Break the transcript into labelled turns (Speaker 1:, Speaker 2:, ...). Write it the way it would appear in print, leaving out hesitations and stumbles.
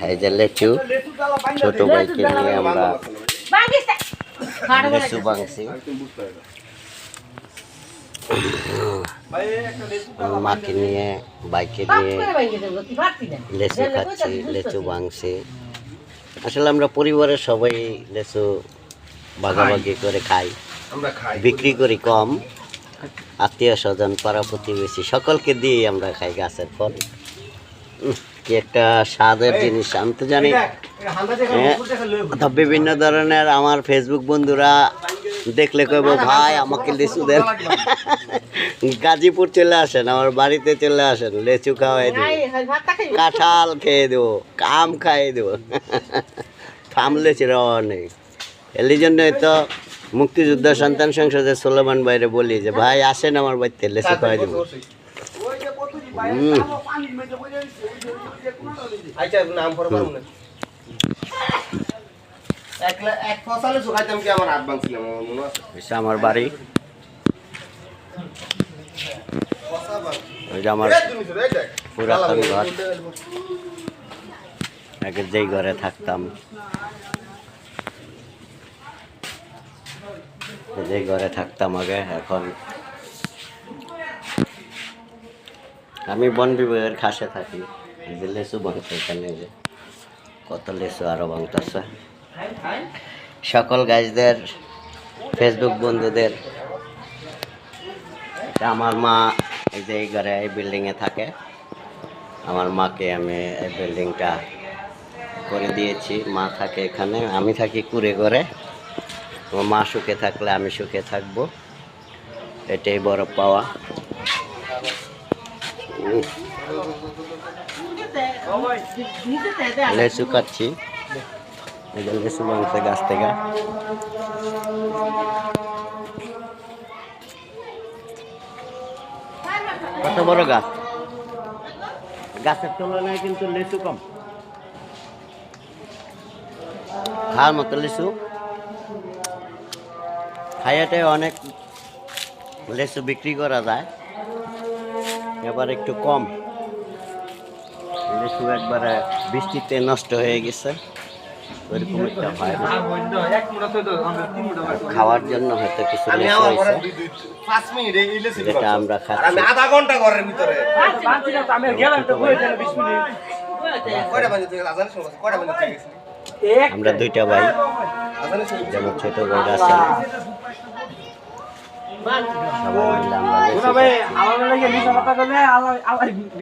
Speaker 1: এই যে লেচু ছোট ভাইকে নিয়ে আমরা লেচু ভাঙছি। মাকে নিয়ে বাইকে নিয়ে লেচু খাচ্ছি, লেচু ভাঙছি। আসলে আমরা পরিবারের সবাই লেচু ভাগাভাগি করে খাই, বিক্রি করি কম, আত্মীয় স্বজন পাড়া প্রতিবেশী সকলকে দিয়ে আমরা খাই গাছের ফল। কি একটা স্বাদের জিনিস, আমি তো জানি। বিভিন্ন ধরনের আমার ফেসবুক বন্ধুরা দেখলে কইব ভাই আমাকে লিচু দেন, গাজীপুর চলে আসেন, আমার বাড়িতে চলে আসেন, লেচু খাওয়াই দেবো, কাঁঠাল খেয়ে দেবো, আম খাইয়ে দেবো। থাম লেচুর নেই। এই জন্যই তো মুক্তিযোদ্ধা সন্তান সংসদের সোলেমান ভাইরে বলি যে ভাই আসেন আমার বাড়িতে, লেচু খাওয়াই দেবো। আমার বাড়ি, আমার পুরাতন ঘর, আগে যেই ঘরে থাকতাম, যেই ঘরে থাকতাম আগে, এখন আমি বন বিভাগের খাসে থাকি। যে লেচু ভাঙছে এখানে, যে কত লেচু আরো ভাঙতেছে। সকল গাছদের, ফেসবুক বন্ধুদের, আমার মা এই যে এই ঘরে এই বিল্ডিংয়ে থাকে, আমার মাকে আমি এই বিল্ডিংটা করে দিয়েছি। মা থাকে এখানে, আমি থাকি কুড়ে ঘরে। আমার মা সুখে থাকলে আমি সুখে থাকবো, এটাই বড় পাওয়া। লেচু খাচ্ছি, এই যে লেচু ভাঙছে গাছ থেকে। কত বড় গাছ, গাছের তুলনায় কিন্তু লেচু কম, খাওয়ার মতো লিচু। খাইয়াতে অনেক লেচু বিক্রি করা যায়, এবার একটু কম। লেচু একবারে বৃষ্টিতে নষ্ট হয়ে গেছে, ওইরকম একটা হয় না। খাওয়ার জন্য হয়তো কিছু লেচু হয়েছে, যেটা আমরা খাচ্ছি। আমরা দুইটা ভাই, যেমন ছোট ভাই আছে, সবাই মিলে আমরা